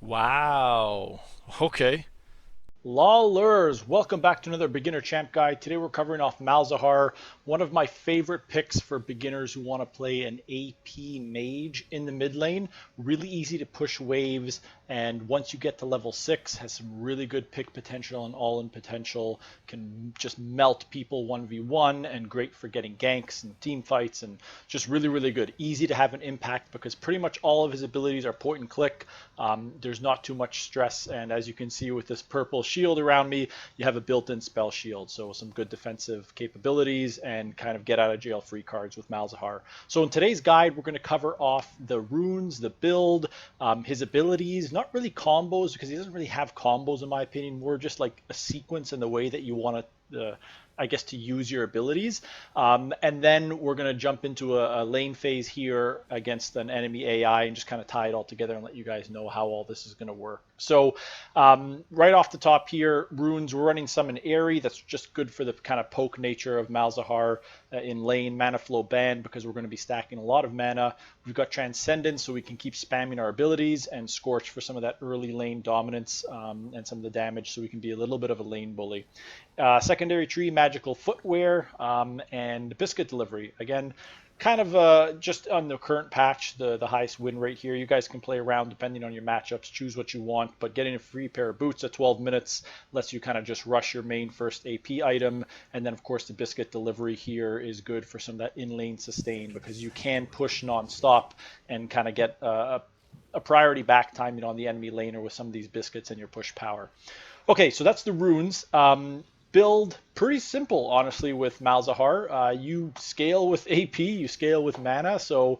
Wow. Okay. Lawlers, welcome back to another beginner champ guide. Today we're covering off Malzahar, one of my favorite picks for beginners who want to play an AP mage in the mid lane. Really easy to push waves, and once you get to level 6, has some really good pick potential and all-in potential. Can just melt people 1v1 and great for getting ganks and team fights and just really, really good. Easy to have an impact because pretty much all of his abilities are point and click. There's not too much stress, and as you can see with this purple shield around me, you have a built-in spell shield, so some good defensive capabilities and kind of get out of jail free cards with Malzahar. So in today's guide, we're going to cover off the runes, the build, his abilities, not really combos because he doesn't really have combos in my opinion, more just like a sequence in the way that you want to I guess, to use your abilities. And then we're going to jump into a lane phase here against an enemy AI and just kind of tie it all together and let you guys know how all this is going to work. So right off the top here, runes, we're running some in Airy. That's just good for the kind of poke nature of Malzahar in lane. Mana flow band because we're going to be stacking a lot of mana. We've got Transcendence so we can keep spamming our abilities, and Scorch for some of that early lane dominance and some of the damage so we can be a little bit of a lane bully. Secondary tree, magical footwear, and biscuit delivery. Again, kind of just on the current patch, the highest win rate here. You guys can play around depending on your matchups, choose what you want, but getting a free pair of boots at 12 minutes lets you kind of just rush your main first AP item. And then, of course, the biscuit delivery here is good for some of that in-lane sustain because you can push non-stop and kind of get a priority back timing on the enemy laner with some of these biscuits and your push power. Okay, so that's the runes. Build pretty simple, honestly, with Malzahar. You scale with AP, you scale with mana, so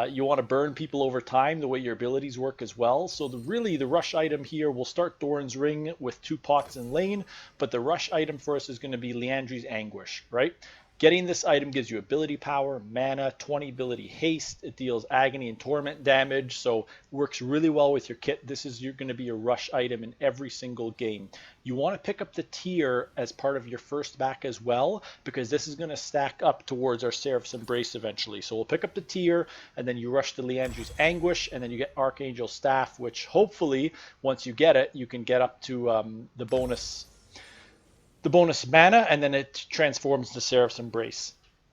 you want to burn people over time the way your abilities work as well. So really, the rush item here, we'll start Doran's Ring with 2 pots in lane, but the rush item for us is going to be Liandry's Anguish, right? Getting this item gives you ability power, mana, 20 ability haste. It deals agony and torment damage, so works really well with your kit. This is going to be a rush item in every single game. You want to pick up the tier as part of your first back as well, because this is going to stack up towards our Seraph's Embrace eventually. So we'll pick up the tier, and then you rush to Liandry's Anguish, and then you get Archangel Staff, which hopefully, once you get it, you can get up to the bonus mana, and then it transforms to Seraph's Embrace.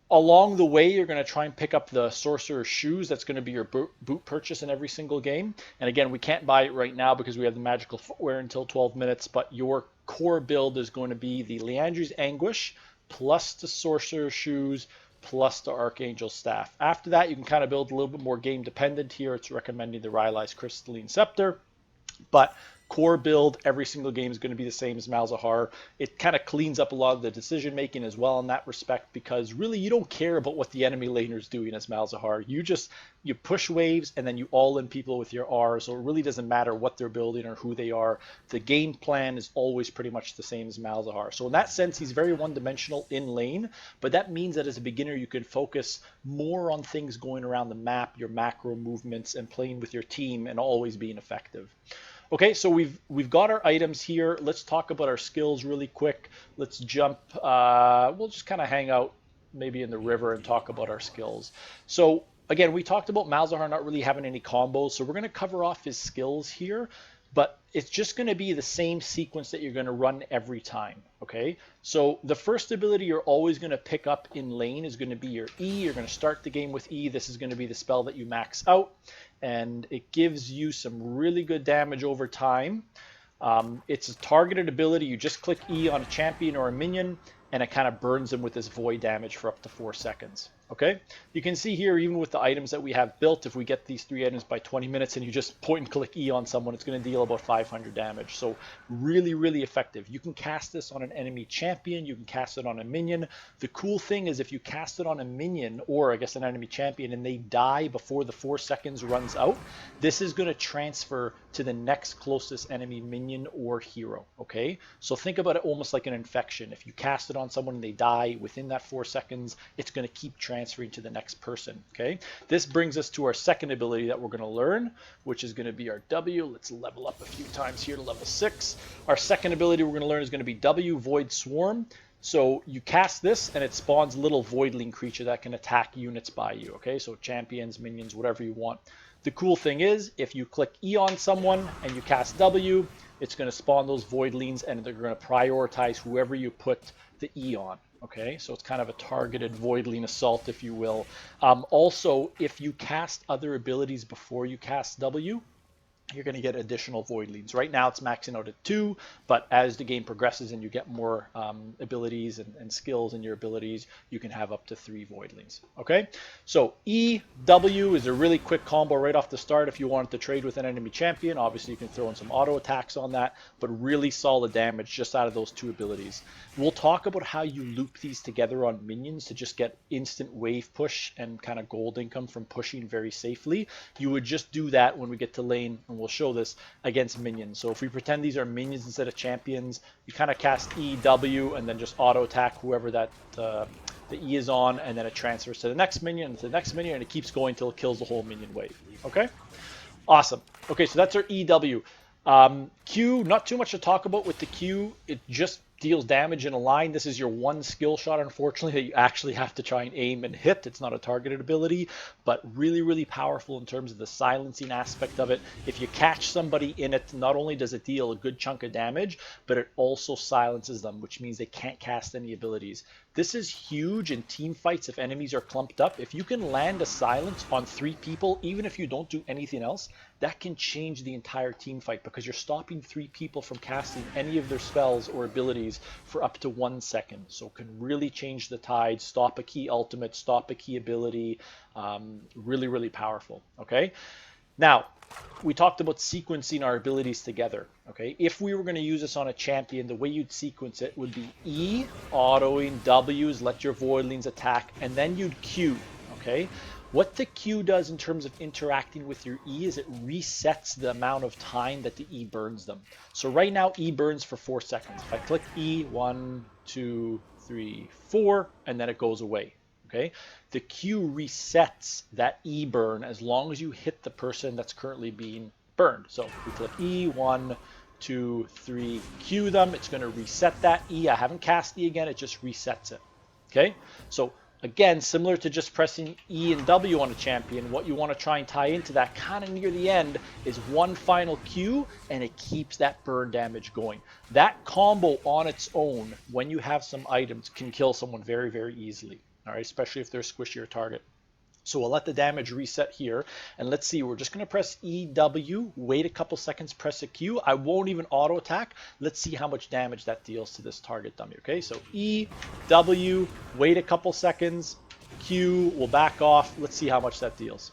Along the way, you're going to try and pick up the Sorcerer's Shoes. That's going to be your boot purchase in every single game. And again, we can't buy it right now because we have the magical footwear until 12 minutes, but your core build is going to be the Liandry's Anguish plus the Sorcerer's Shoes plus the Archangel Staff. After that, you can kind of build a little bit more game dependent here. It's recommending the Rylai's Crystalline Scepter. But core build every single game is going to be the same as Malzahar. It kind of cleans up a lot of the decision making as well in that respect because really you don't care about what the enemy laner is doing as Malzahar. You push waves and then you all in people with your R, so it really doesn't matter what they're building or who they are. The game plan is always pretty much the same as Malzahar. So in that sense, he's very one-dimensional in lane, but that means that as a beginner you can focus more on things going around the map, your macro movements, and playing with your team and always being effective. Okay, so we've got our items here. Let's talk about our skills really quick. Let's jump. We'll just kind of hang out maybe in the river and talk about our skills. So again, we talked about Malzahar not really having any combos, so we're going to cover off his skills here, but it's just going to be the same sequence that you're going to run every time. Okay, so the first ability you're always going to pick up in lane is going to be your E. You're going to start the game with E. This is going to be the spell that you max out, and it gives you some really good damage over time. It's a targeted ability. You just click E on a champion or a minion, and it kind of burns them with this void damage for up to 4 seconds. Okay, you can see here, even with the items that we have built, if we get these 3 items by 20 minutes and you just point and click E on someone, it's going to deal about 500 damage. So really, really effective. You can cast this on an enemy champion. You can cast it on a minion. The cool thing is if you cast it on a minion or I guess an enemy champion and they die before the 4 seconds runs out, this is going to transfer to the next closest enemy minion or hero. Okay, so think about it almost like an infection. If you cast it on someone and they die within that 4 seconds, it's going to keep transferring to the next person. Okay, this brings us to our second ability that we're going to learn, which is going to be our W. Let's level up a few times here to level 6. Our second ability we're going to learn is going to be W, Void Swarm. So you cast this and it spawns a little voidling creature that can attack units by you. Okay, so champions, minions, whatever you want. The cool thing is, if you click E on someone and you cast W, it's going to spawn those voidlings, and they're going to prioritize whoever you put the E on. Okay, so it's kind of a targeted voidling assault, if you will. Also, if you cast other abilities before you cast W, you're going to get additional voidlings. Right now it's maxing out at 2, but as the game progresses and you get more abilities and skills in your abilities, you can have up to 3 voidlings. Okay, so EW is a really quick combo right off the start if you wanted to trade with an enemy champion. Obviously you can throw in some auto attacks on that, but really solid damage just out of those 2 abilities. We'll talk about how you loop these together on minions to just get instant wave push and kind of gold income from pushing very safely. You would just do that when we get to lane, and we'll show this against minions. So if we pretend these are minions instead of champions, you kind of cast EW and then just auto attack whoever that the E is on, and then it transfers to the next minion and to the next minion, and it keeps going until it kills the whole minion wave. Okay, awesome. Okay, so that's our EW. Q, not too much to talk about with the Q. It just deals damage in a line. This is your one skill shot, unfortunately, that you actually have to try and aim and hit. It's not a targeted ability, but really, really powerful in terms of the silencing aspect of it. If you catch somebody in it, not only does it deal a good chunk of damage, but it also silences them, which means they can't cast any abilities. This is huge in team fights if enemies are clumped up. If you can land a silence on 3 people, even if you don't do anything else, that can change the entire team fight, because you're stopping 3 people from casting any of their spells or abilities for up to 1 second. So it can really change the tide, stop a key ultimate, stop a key ability. Really, really powerful. Okay. Now, we talked about sequencing our abilities together. Okay, if we were going to use this on a champion, the way you'd sequence it would be E, autoing, W's, let your voidlings attack, and then you'd Q. Okay, what the Q does in terms of interacting with your E is it resets the amount of time that the E burns them. So right now E burns for 4 seconds. If I click E, 1, 2, 3, 4, and then it goes away. Okay, the Q resets that E burn as long as you hit the person that's currently being burned. So we click E, 1, 2, 3, Q them. It's going to reset that E. I haven't cast E again. It just resets it. Okay, so again, similar to just pressing E and W on a champion, what you want to try and tie into that kind of near the end is one final Q, and it keeps that burn damage going. That combo on its own, when you have some items, can kill someone very, very easily. All right, especially if they're a squishier target. So we'll let the damage reset here, and let's see, we're just going to press EW, wait a couple seconds, press a Q. I won't even auto attack. Let's see how much damage that deals to this target dummy. Okay, so EW, wait a couple seconds, Q, we'll back off. Let's see how much that deals.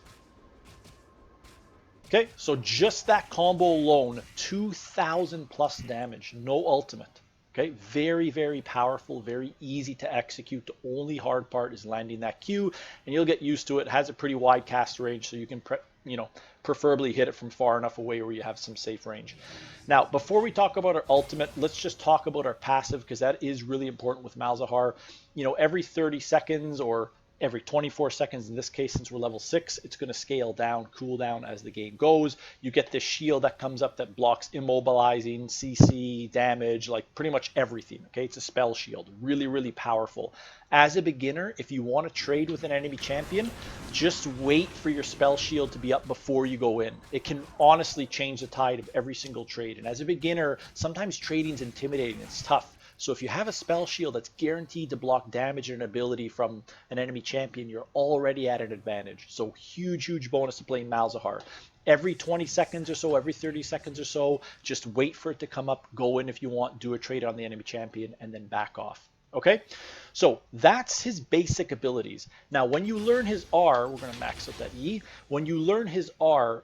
Okay, so just that combo alone, 2,000 plus damage, no ultimate. Okay, very, very powerful, very easy to execute. The only hard part is landing that Q, and you'll get used to it. It has a pretty wide cast range, so you can preferably hit it from far enough away where you have some safe range. Now, before we talk about our ultimate, let's just talk about our passive, because that is really important with Malzahar. Every 30 seconds or every 24 seconds, in this case, since we're level 6, it's going to scale down, cool down as the game goes. You get this shield that comes up that blocks immobilizing, CC, damage, like pretty much everything. Okay, it's a spell shield, really, really powerful. As a beginner, if you want to trade with an enemy champion, just wait for your spell shield to be up before you go in. It can honestly change the tide of every single trade. And as a beginner, sometimes trading's intimidating, it's tough. So if you have a spell shield that's guaranteed to block damage and ability from an enemy champion, you're already at an advantage. So huge, huge bonus to playing Malzahar. Every 20 seconds or so, every 30 seconds or so, just wait for it to come up, go in if you want, do a trade on the enemy champion, and then back off. Okay, so that's his basic abilities. Now, when you learn his R, we're going to max out that E. When you learn his R,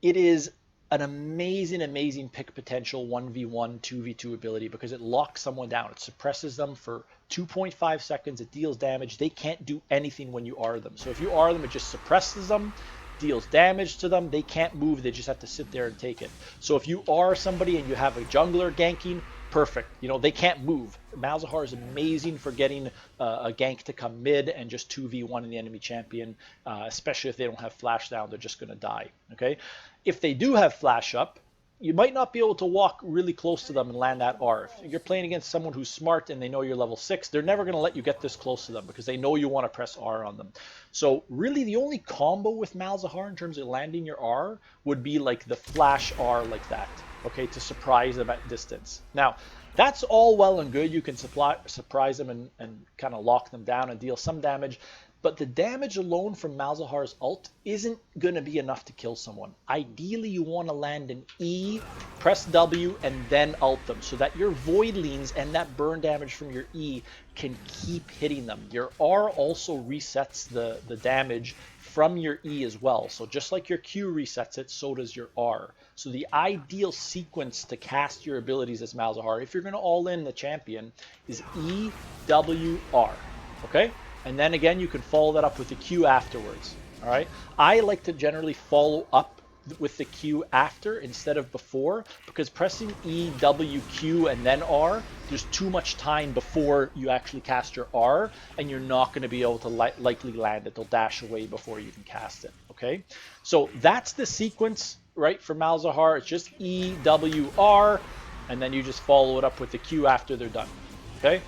it is an amazing, amazing pick potential 1v1, 2v2 ability, because it locks someone down. It suppresses them for 2.5 seconds. It deals damage. They can't do anything when you R them. So if you R them, it just suppresses them, deals damage to them. They can't move. They just have to sit there and take it. So if you R somebody and you have a jungler ganking, perfect. They can't move. Malzahar is amazing for getting a gank to come mid and just 2v1 in the enemy champion, especially if they don't have flash down, they're just going to die. Okay, if they do have flash up, you might not be able to walk really close to them and land that R. If you're playing against someone who's smart and they know you're level 6, they're never going to let you get this close to them because they know you want to press R on them. So really the only combo with Malzahar in terms of landing your R would be like the flash R like that, okay, to surprise them at distance. Now, that's all well and good. You can surprise them and kind of lock them down and deal some damage. But the damage alone from Malzahar's ult isn't going to be enough to kill someone. Ideally, you want to land an E, press W, and then ult them so that your Voidlings and that burn damage from your E can keep hitting them. Your R also resets the damage from your E as well. So just like your Q resets it, so does your R. So the ideal sequence to cast your abilities as Malzahar, if you're going to all in the champion, is E, W, R. Okay? And then again, you can follow that up with the Q afterwards. All right. I like to generally follow up with the Q after instead of before, because pressing E, W, Q, and then R, there's too much time before you actually cast your R, and you're not going to be able to likely land it. They'll dash away before you can cast it. Okay. So that's the sequence, right, for Malzahar. It's just E, W, R, and then you just follow it up with the Q after they're done. Okay.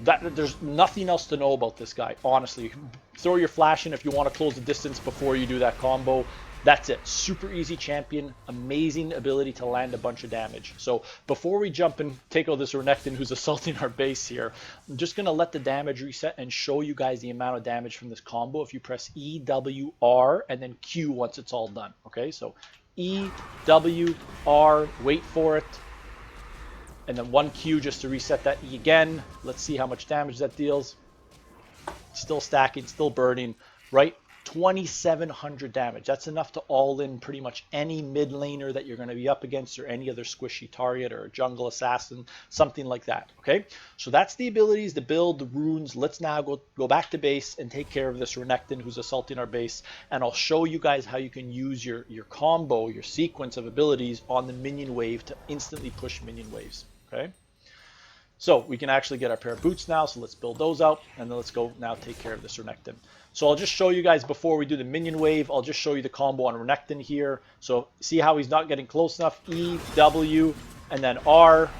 There's nothing else to know about this guy, honestly. You can throw your flash in if you want to close the distance before you do that combo. That's it. Super easy champion. Amazing ability to land a bunch of damage. So before we jump and take out this Renekton who's assaulting our base here, I'm just going to let the damage reset and show you guys the amount of damage from this combo if you press E, W, R, and then Q once it's all done. Okay, so E, W, R, wait for it. And then 1 Q just to reset that E again. Let's see how much damage that deals. Still stacking, still burning, right? 2,700 damage. That's enough to all in pretty much any mid laner that you're going to be up against, or any other squishy target or a jungle assassin, something like that. Okay, so that's the abilities, the build, the runes. Let's now go back to base and take care of this Renekton who's assaulting our base, and I'll show you guys how you can use your combo, your sequence of abilities on the minion wave to instantly push minion waves. Okay, so we can actually get our pair of boots now, so let's build those out, and then let's go now take care of this Renekton. So I'll just show you guys before we do the minion wave, I'll just show you the combo on Renekton here. So see how he's not getting close enough? E, W, and then R.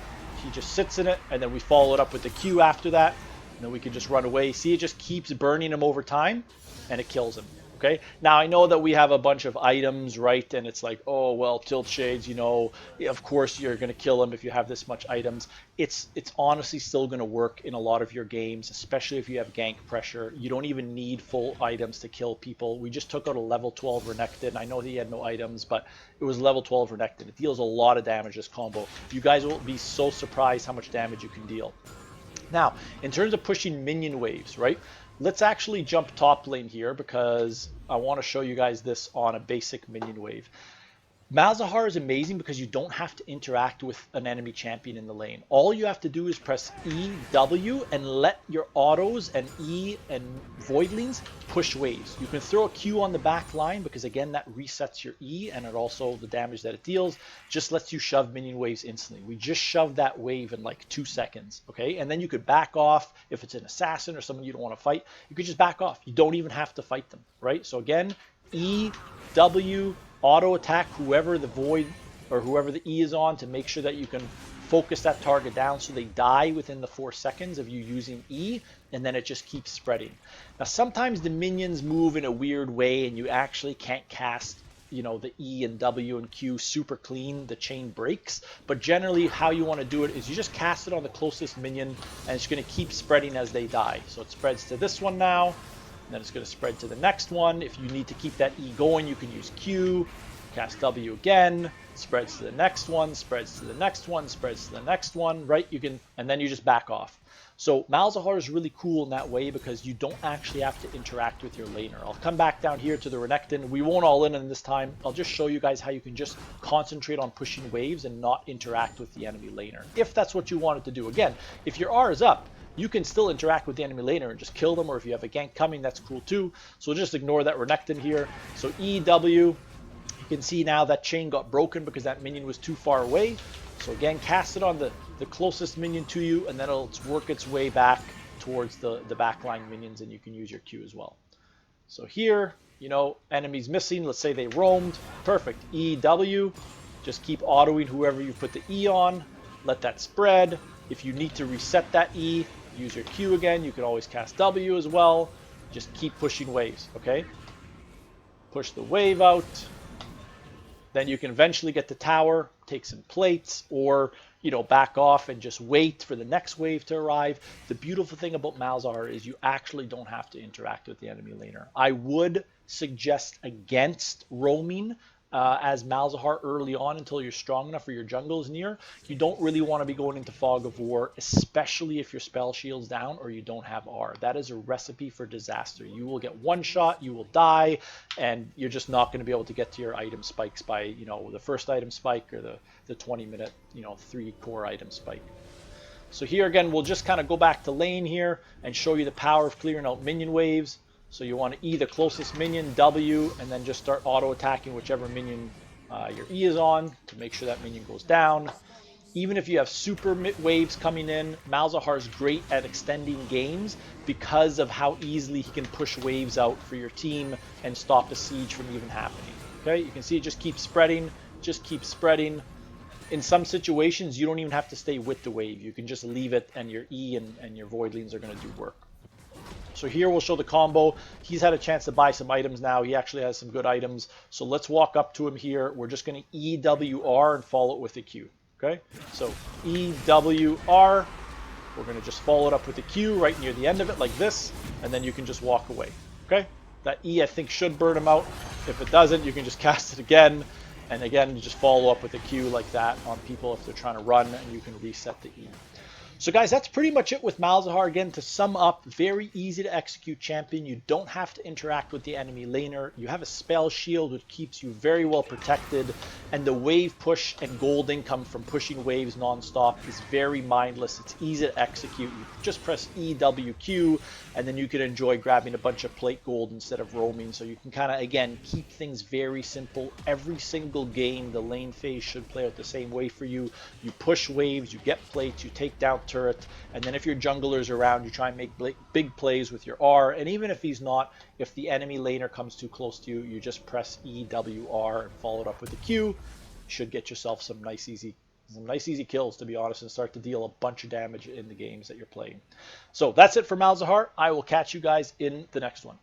He just sits in it, and then we follow it up with the Q after that, and then we can just run away. See, it just keeps burning him over time, and it kills him. Okay, now I know that we have a bunch of items, right? And it's like, oh, well, TiltShades, you know, of course you're going to kill him if you have this much items. It's honestly still going to work in a lot of your games, especially if you have gank pressure. You don't even need full items to kill people. We just took out a level 12 Renekton. I know he had no items, but it was level 12 Renekton. It deals a lot of damage, this combo. You guys will be so surprised how much damage you can deal. Now, in terms of pushing minion waves, right? Let's actually jump top lane here because I want to show you guys this on a basic minion wave. Malzahar is amazing because you don't have to interact with an enemy champion in the lane. All you have to do is press E, W, and let your autos and E and Voidlings push waves. You can throw a Q on the back line because, again, that resets your E, and it also, the damage that it deals, just lets you shove minion waves instantly. We just shoved that wave in like 2 seconds, okay? And then you could back off. If it's an assassin or someone you don't want to fight, you could just back off. You don't even have to fight them, right? So again, E, W, auto attack whoever the void or whoever the E is on to make sure that you can focus that target down so they die within the 4 seconds of you using E, and then it just keeps spreading. Now sometimes the minions move in a weird way and you actually can't cast, you know, the E and W and Q super clean, the chain breaks, but generally how you want to do it is you just cast it on the closest minion and it's going to keep spreading as they die. So it spreads to this one now. And then it's going to spread to the next one. If you need to keep that E going, you can use Q, cast W again, spreads to the next one, spreads to the next one, spreads to the next one, right? You can, and then you just back off. So Malzahar is really cool in that way because you don't actually have to interact with your laner. I'll come back down here to the Renekton. We won't all in this time. I'll just show you guys how you can just concentrate on pushing waves and not interact with the enemy laner, if that's what you wanted to do. Again, if your R is up, you can still interact with the enemy laner and just kill them, or if you have a gank coming, that's cool too. So just ignore that Renekton here. So E, W, you can see now that chain got broken because that minion was too far away. So again, cast it on the closest minion to you, and then it'll work its way back towards the backline minions, and you can use your Q as well. So here, you know, enemies missing, let's say they roamed, perfect. E, W, Just keep autoing whoever you put the E on. Let that spread. If you need to reset that E, use your Q again. You can always cast W as well. Just keep pushing waves, okay? Push the wave out. Then you can eventually get the tower, take some plates, or back off and just wait for the next wave to arrive. The beautiful thing about Malzahar is you actually don't have to interact with the enemy laner. I would suggest against roaming as Malzahar early on until you're strong enough or your jungle is near. You don't really want to be going into Fog of War, especially if your spell shield's down or you don't have R. That is a recipe for disaster. You will get one shot, you will die, and you're just not going to be able to get to your item spikes by the first item spike or the 20-minute 3-core item spike. So here again, we'll just kind of go back to lane here and show you the power of clearing out minion waves. So you want to E the closest minion, W, and then just start auto-attacking whichever minion your E is on to make sure that minion goes down. Even if you have super waves coming in, Malzahar is great at extending games because of how easily he can push waves out for your team and stop a siege from even happening. Okay, you can see it just keeps spreading, just keeps spreading. In some situations, you don't even have to stay with the wave. You can just leave it and your E and your Voidlings are going to do work. So here we'll show the combo. He's had a chance to buy some items now. He actually has some good items. So let's walk up to him here. We're just going to EWR and follow it with a Q. Okay, so EWR. We're going to just follow it up with a Q right near the end of it like this, and then you can just walk away. Okay, that E I think should burn him out. If it doesn't, you can just cast it again, and again you just follow up with a Q like that on people if they're trying to run, and you can reset the E. So guys, that's pretty much it with Malzahar. Again, to sum up, very easy to execute champion. You don't have to interact with the enemy laner. You have a spell shield which keeps you very well protected, and the wave push and gold income from pushing waves non-stop is very mindless. It's easy to execute. You just press EWQ, and then you can enjoy grabbing a bunch of plate gold instead of roaming. So you can kind of, again, keep things very simple. Every single game, the lane phase should play out the same way for you. You push waves, you get plates, you take down turret, and then if your jungler's around, you try and make big plays with your R, and even if he's not, if the enemy laner comes too close to you, you just press EWR and follow it up with a Q. You should get yourself some nice easy kills, to be honest, and start to deal a bunch of damage in the games that you're playing. So that's it for Malzahar. I will catch you guys in the next one.